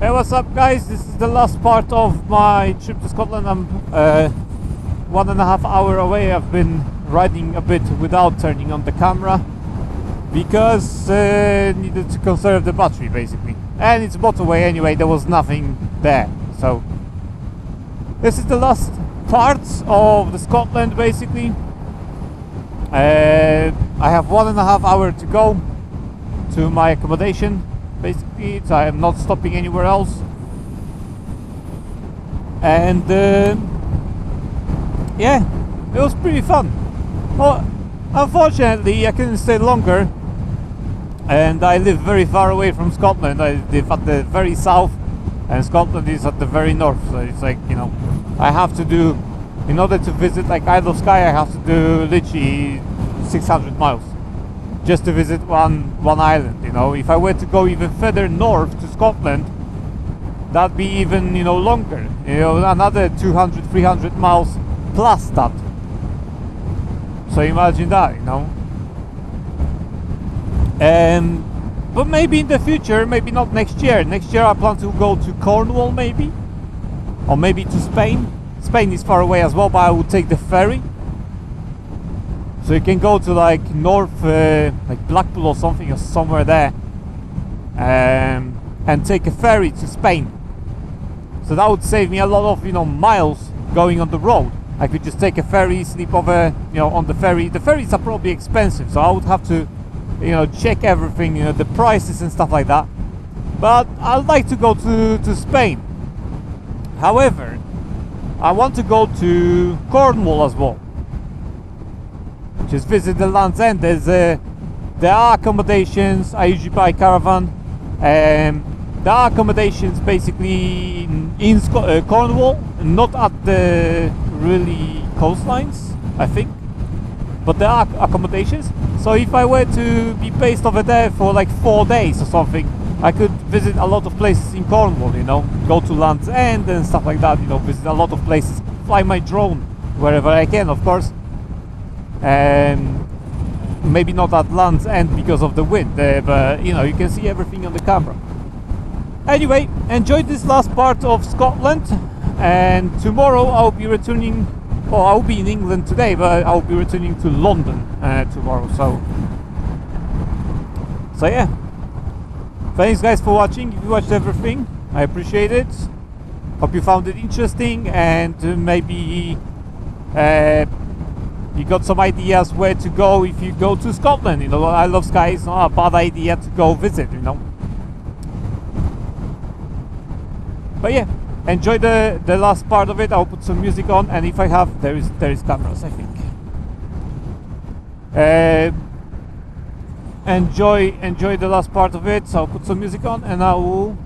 Hey, what's up, guys? This is the last part of my trip to Scotland. I'm 1.5 hours away. I've been riding a bit without turning on the camera because needed to conserve the battery, basically. And it's motorway anyway. There was nothing there, so this is the last part of the Scotland, basically. I have 1.5 hours to go to my accommodation. Basically, so I am not stopping anywhere else. And yeah, it was pretty fun. Well, unfortunately, I couldn't stay longer, and I live very far away from Scotland. I live at the very south, and Scotland is at the very north. So it's like, you know, I have to do, in order to visit like Isle of Skye, I have to do literally 600 miles. Just to visit one island, you know. If I were to go even further north to Scotland, that'd be even, you know, longer. You know, another 200, 300 miles plus that. So imagine that, you know. But maybe in the future, maybe not next year. Next year I plan to go to Cornwall, maybe, or maybe to Spain. Spain is far away as well, but I would take the ferry. So you can go to like north, like Blackpool or something, or somewhere there, and take a ferry to Spain. So that would save me a lot of, you know, miles going on the road. I could just take a ferry, sleep over, you know, on the ferry. The ferries are probably expensive, so I would have to, you know, check everything, you know, the prices and stuff like that. But I'd like to go to Spain. However, I want to go to Cornwall as well. Just visit the Land's End. There are accommodations. I usually buy caravan. There are accommodations basically in Cornwall, not at the really coastlines, I think, but there are accommodations. So if I were to be based over there for like 4 days or something, I could visit a lot of places in Cornwall, you know, go to Land's End and stuff like that, you know, visit a lot of places, fly my drone wherever I can, of course. Maybe not at Land's End because of the wind, but you know, you can see everything on the camera. Anyway, enjoy this last part of Scotland, and tomorrow I'll be returning, or I'll be in England today, but I'll be returning to London tomorrow. So yeah, thanks guys for watching. If you watched everything, I appreciate it. Hope you found it interesting, and maybe you got some ideas where to go if you go to Scotland. You know, Isle of Skye is not a bad idea to go visit, you know. But yeah, enjoy the last part of it. I'll put some music on, and if I have, there is cameras, I think. Enjoy the last part of it. So I'll put some music on, and I will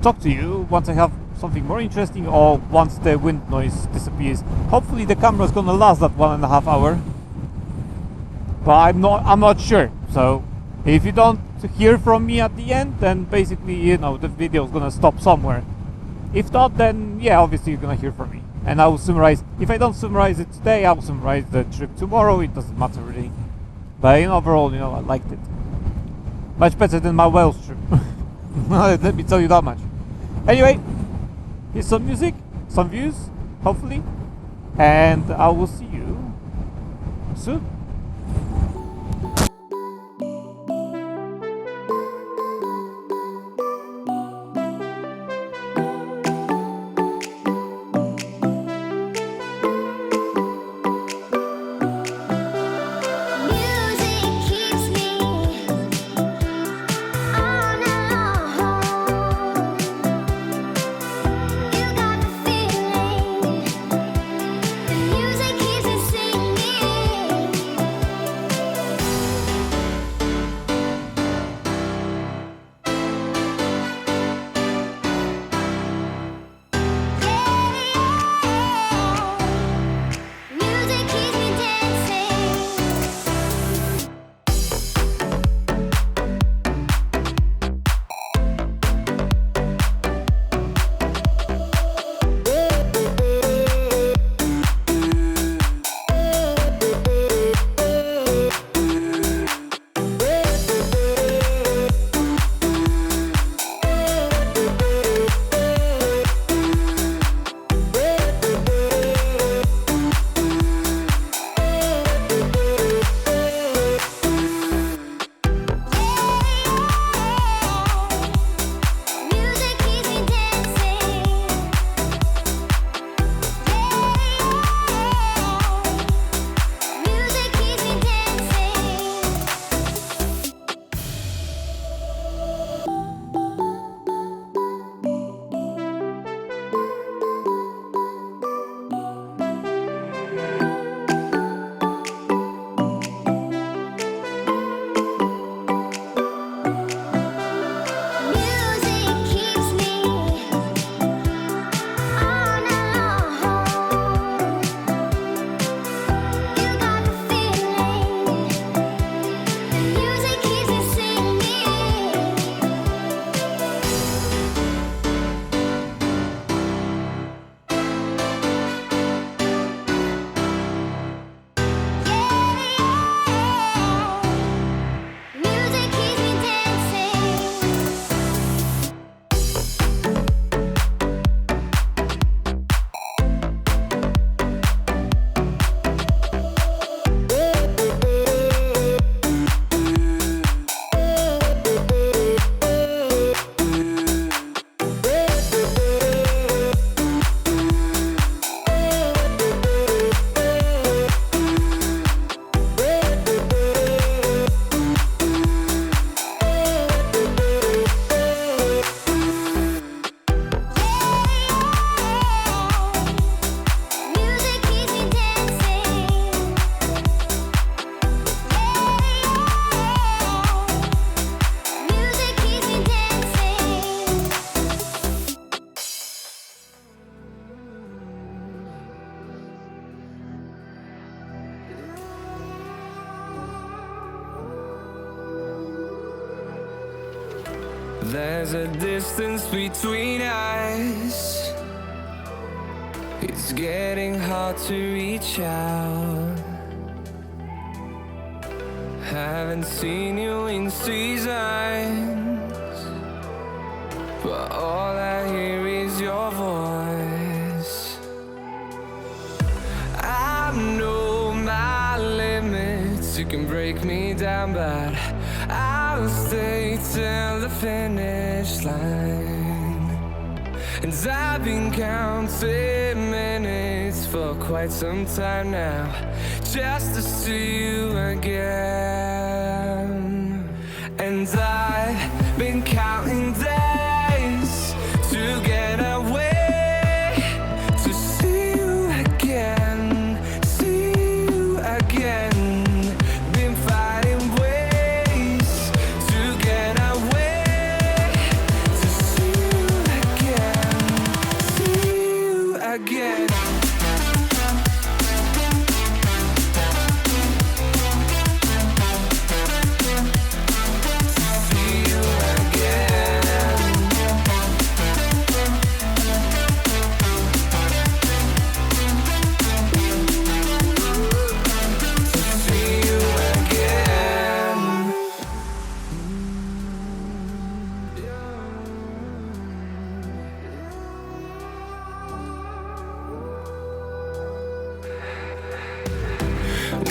talk to you once I have something more interesting, or once the wind noise disappears. Hopefully the camera is gonna last that 1.5 hours, but I'm not sure. So if you don't hear from me at the end, then basically, you know, the video is gonna stop somewhere. If not, then yeah, obviously you're gonna hear from me, and I will summarize. If I don't summarize it today, I will summarize the trip tomorrow. It doesn't matter really, but in overall, you know, I liked it much better than my Wales trip. Let me tell you that much. Anyway, here's some music, some views, hopefully, and I will see you soon. Music keeps me singing. There's a distance between us. It's getting hard to reach out. Haven't seen you in seasons, but all I hear is your voice. I know my limits, you can break me down, but I'll stay till the finish line. And I've been counting minutes for quite some time now, just to see you again. And I've been counting days to get away, to see you again, see you again. Been fighting ways to get away, to see you again, see you again.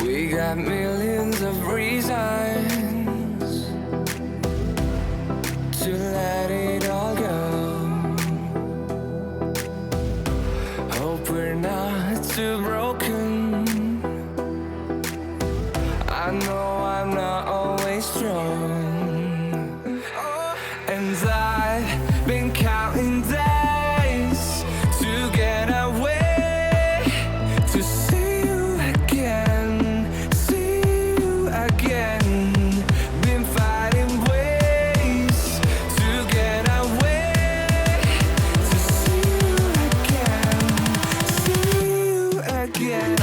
We got millions of reasons to let it all go. Hope we're not too broken. I know I'm not always strong, and I've been counting days to get away, to see you again, see you again. Been fighting ways to get away, to see you again, see you again.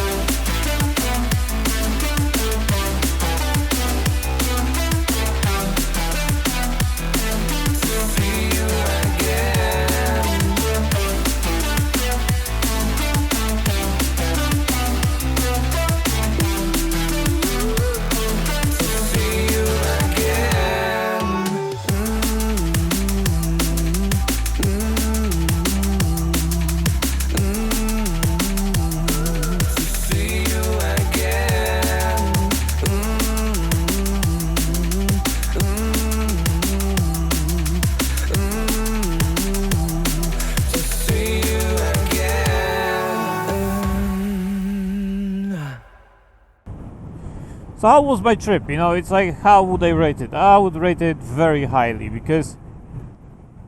So how was my trip? You know, it's like, how would I rate it? I would rate it very highly because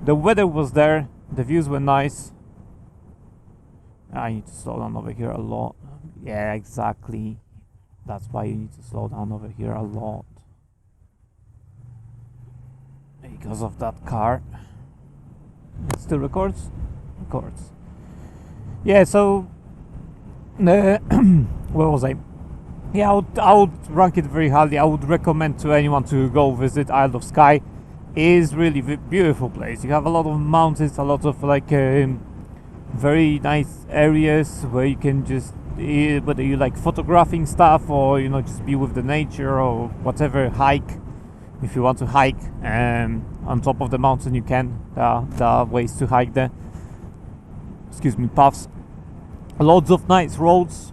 the weather was there, the views were nice. I need to slow down over here a lot. Yeah, exactly. That's why you need to slow down over here a lot. Because of that car. It still records? Records. Yeah, so where was I? Yeah, I would rank it very highly. I would recommend to anyone to go visit Isle of Skye. It is really beautiful place. You have a lot of mountains, a lot of like very nice areas where you can just whether you like photographing stuff or just be with the nature or whatever, hike. If you want to hike on top of the mountain, you can. There are ways to hike there. Excuse me, paths. Loads of nice roads.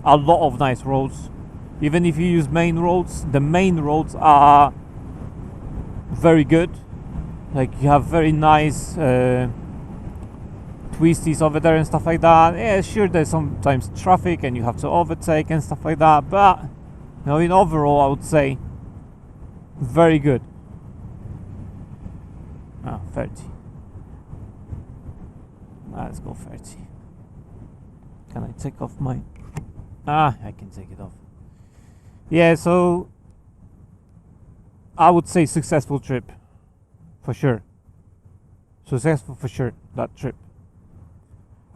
A lot of nice roads. Even if you use main roads, the main roads are very good. Like you have very nice twisties over there and stuff like that. Yeah, sure, there's sometimes traffic and you have to overtake and stuff like that, but in overall I would say very good. 30. Let's go 30. Can I take off my... I can take it off. Yeah, so I would say successful trip. For sure. Successful for sure, that trip.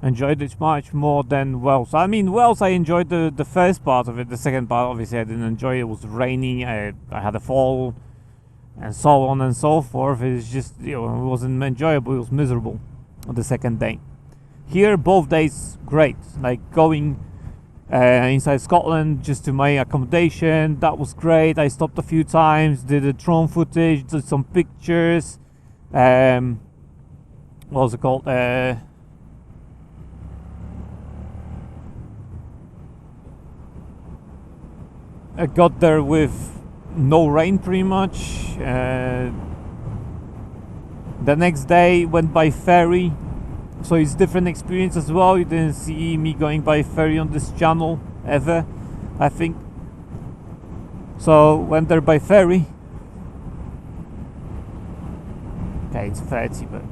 Enjoyed it much more than Wales. I mean, Wales I enjoyed the first part of it. The second part, obviously, I didn't enjoy it. It was raining. I had a fall. and so on and so forth. It's just, it wasn't enjoyable, it was miserable on the second day. Here, both days great. Like going inside Scotland just to my accommodation, that was great. I stopped a few times, did a drone footage, did some pictures. What was it called? I got there with no rain pretty much. The next day went by ferry, so it's different experience as well. You didn't see me going by ferry on this channel ever, I think. So went there by ferry. Okay, it's 30, but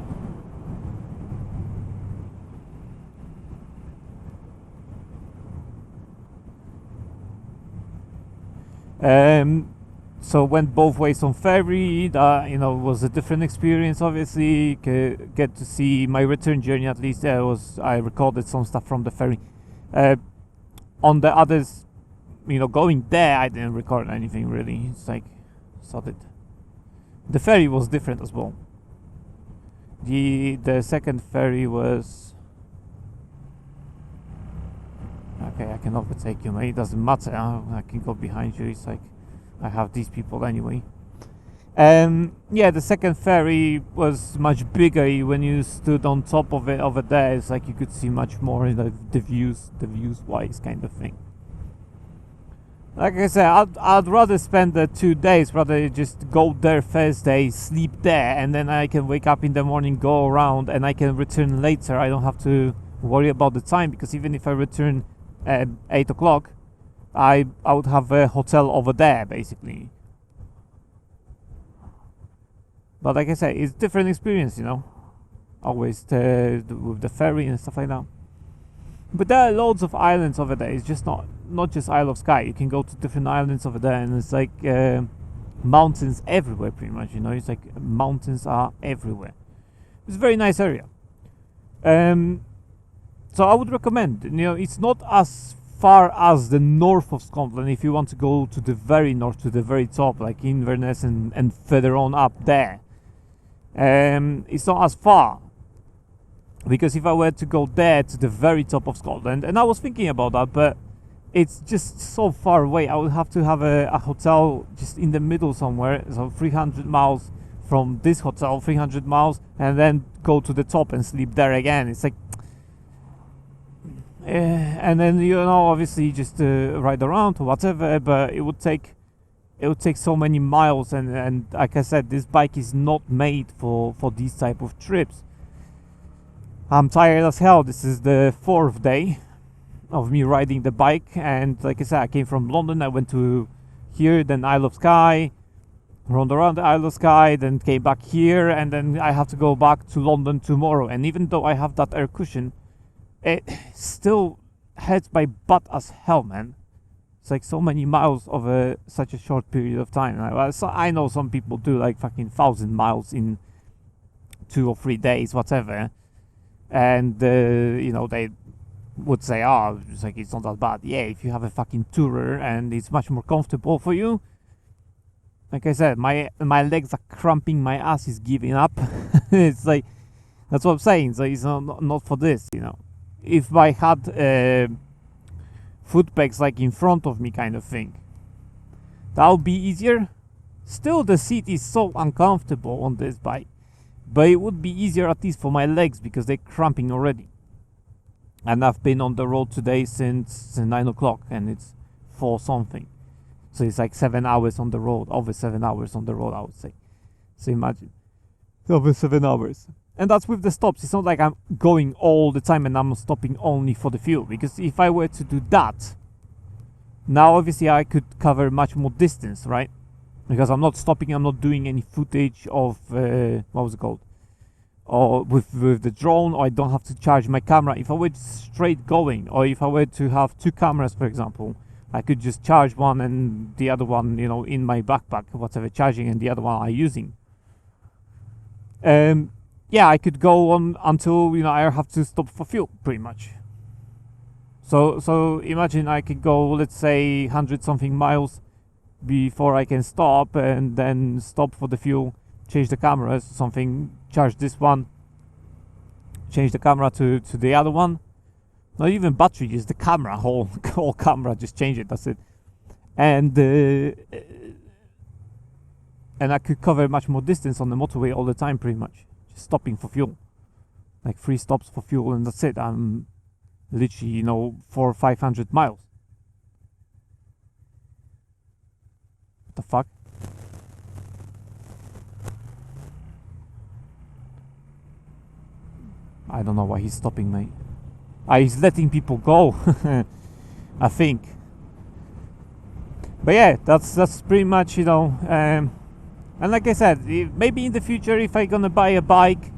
so went both ways on ferry. That was a different experience. Obviously, get to see my return journey. At least I recorded some stuff from the ferry. On the others, going there, I didn't record anything really. It's like solid. The ferry was different as well. The second ferry was okay. I can overtake you, mate. It doesn't matter. I can go behind you. It's like I have these people anyway. Yeah, the second ferry was much bigger. When you stood on top of it over there, it's like you could see much more, the views wise kind of thing. Like I said, I'd rather spend the 2 days, rather just go there first day, sleep there, and then I can wake up in the morning, go around, and I can return later. I don't have to worry about the time, because even if I return at 8 o'clock, I would have a hotel over there, basically. But like I said, it's different experience, always with the ferry and stuff like that. But there are loads of islands over there. It's just not just Isle of Skye. You can go to different islands over there, and it's like mountains everywhere, pretty much. It's like mountains are everywhere. It's a very nice area. So I would recommend. It's not as far as the north of Scotland. If you want to go to the very north, to the very top, like Inverness and further on up there, it's not as far. Because if I were to go there to the very top of Scotland, and I was thinking about that, but it's just so far away. I would have to have a hotel just in the middle somewhere, so 300 miles from this hotel, 300 miles, and then go to the top and sleep there again. It's like, and then obviously just ride around or whatever. But it would take so many miles, and like I said, this bike is not made for these type of trips. I'm tired as hell. This is the 4th day of me riding the bike, and like I said, I came from London. I went to here, then Isle of Skye, round around the Isle of Skye, then came back here, and then I have to go back to London tomorrow. And even though I have that air cushion, it still hurts my butt as hell, man. It's like so many miles over such a short period of time. I know some people do like fucking 1,000 miles in 2 or 3 days, whatever. And they would say, it's not that bad. Yeah, if you have a fucking tourer and it's much more comfortable for you. Like I said, my legs are cramping, my ass is giving up. It's like, that's what I'm saying. So it's not for this, If I had foot pegs like in front of me kind of thing, that would be easier. Still, the seat is so uncomfortable on this bike. But it would be easier, at least for my legs, because they're cramping already. And I've been on the road today since 9 o'clock, and it's 4 something. So it's like 7 hours on the road, over 7 hours on the road, I would say. So imagine, over 7 hours. And that's with the stops. It's not like I'm going all the time and I'm stopping only for the fuel. Because if I were to do that, now obviously I could cover much more distance, right? Because I'm not stopping, I'm not doing any footage of, what was it called? Or with the drone, or I don't have to charge my camera. If I were straight going, or if I were to have 2 cameras, for example, I could just charge one and the other one, in my backpack, whatever, charging, and the other one I'm using. Yeah, I could go on until, I have to stop for fuel, pretty much. So imagine I could go, let's say, 100 something miles, before I can stop, and then stop for the fuel, change the cameras, something, charge this one, change the camera to the other one. Not even battery, just the camera, whole camera, just change it, that's it. And I could cover much more distance on the motorway all the time, pretty much, just stopping for fuel, like 3 stops for fuel, and that's it. I'm literally, 400 or 500 miles. What the fuck? I don't know why he's stopping, mate. He's letting people go. I think. But yeah, that's pretty much, and like I said, maybe in the future, if I'm gonna buy a bike,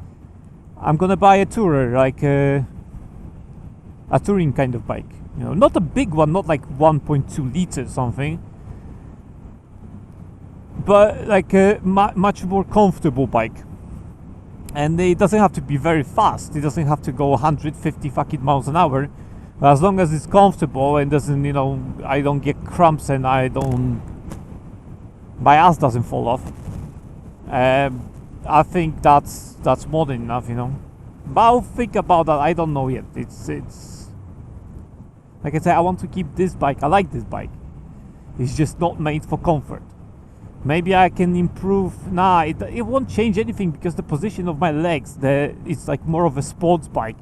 I'm gonna buy a tourer, like a touring kind of bike. Not a big one, not like 1.2 liters something, but like a much more comfortable bike. And it doesn't have to be very fast. It doesn't have to go 150 fucking miles an hour. But as long as it's comfortable and doesn't, I don't get cramps and my ass doesn't fall off. I think that's more than enough, But I'll think about that. I don't know yet. It's like I said, I want to keep this bike. I like this bike. It's just not made for comfort. Maybe I can improve. Nah, it won't change anything because the position of my legs, it's like more of a sports bike.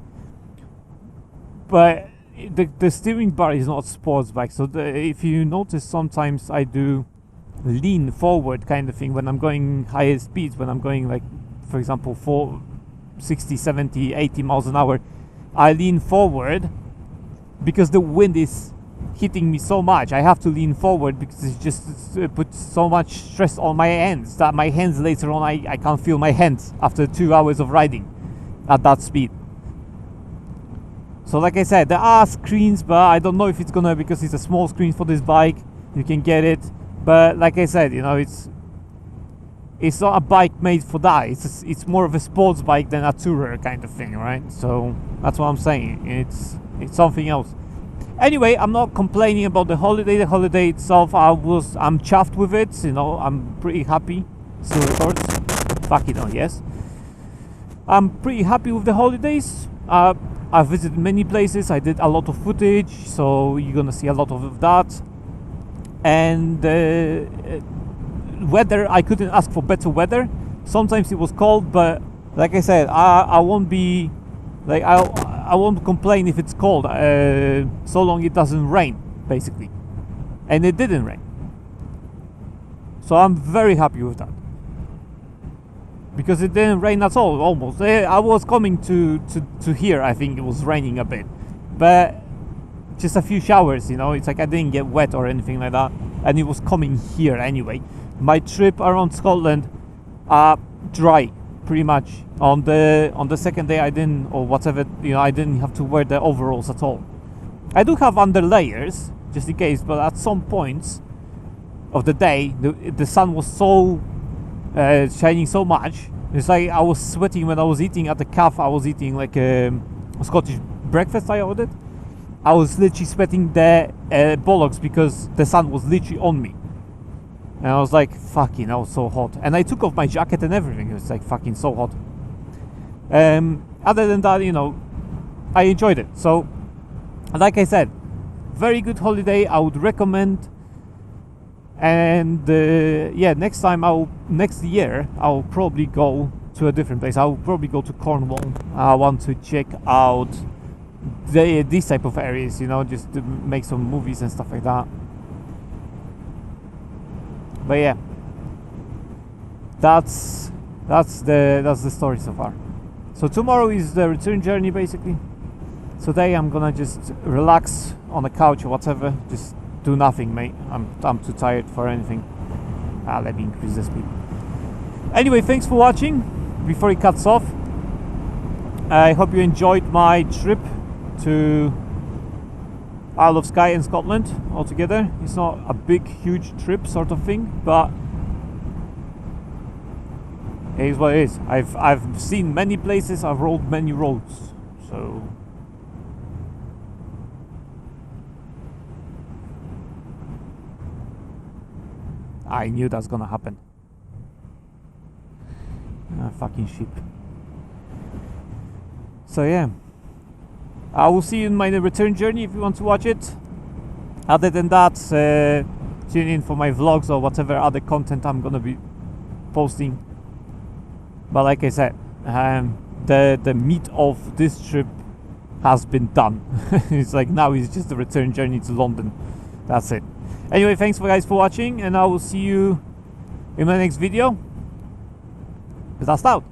But the steering bar is not a sports bike. So if you notice, sometimes I do lean forward kind of thing when I'm going higher speeds, when I'm going like, for example, 60, 70, 80 miles an hour. I lean forward because the wind is hitting me so much. I have to lean forward because it just puts so much stress on my hands that my hands later on, I can't feel my hands after 2 hours of riding at that speed. So like I said, there are screens, but I don't know if it's gonna, because it's a small screen for this bike, you can get it. But like I said, it's not a bike made for that. It's more of a sports bike than a tourer kind of thing, right? So that's what I'm saying. It's something else. Anyway, I'm not complaining about the holiday. The holiday itself, I'm chuffed with it. I'm pretty happy. Still records. Fuck it, yes. I'm pretty happy with the holidays. I visited many places. I did a lot of footage, so you're gonna see a lot of that. And weather, I couldn't ask for better weather. Sometimes it was cold, but like I said, I won't be like I won't complain if it's cold, so long it doesn't rain, basically. And it didn't rain, so I'm very happy with that, because it didn't rain at all. Almost, I was coming to here. I think it was raining a bit, but just a few showers. It's like I didn't get wet or anything like that, and it was coming here anyway. My trip around Scotland, dry, pretty much. On the second day, I didn't, or whatever, I didn't have to wear the overalls at all. I do have under layers just in case, but at some points of the day, the sun was so shining so much. It's like I was sweating when I was eating at the cafe. I was eating like a Scottish breakfast I ordered. I was literally sweating the bollocks because the sun was literally on me. And I was like, fucking, I was so hot. And I took off my jacket and everything. It was like fucking so hot. Other than that, I enjoyed it. So, like I said, very good holiday. I would recommend. And next year, I'll probably go to a different place. I'll probably go to Cornwall. I want to check out these type of areas, just to make some movies and stuff like that. But yeah, that's the story so far. So tomorrow is the return journey, basically. Today I'm gonna just relax on the couch or whatever, just do nothing, mate. I'm too tired for anything. Let me increase the speed. Anyway, thanks for watching. Before it cuts off, I hope you enjoyed my trip to Isle of Skye in Scotland altogether. It's not a big, huge trip sort of thing, but it is what it is. I've seen many places, I've rolled many roads, so I knew that's gonna happen. Ah, fucking sheep. So yeah, I will see you in my return journey if you want to watch it. Other than that, tune in for my vlogs or whatever other content I'm gonna be posting. But like I said, the meat of this trip has been done. It's like now it's just the return journey to London. That's it. Anyway, thanks guys for watching, and I will see you in my next video. Peace out.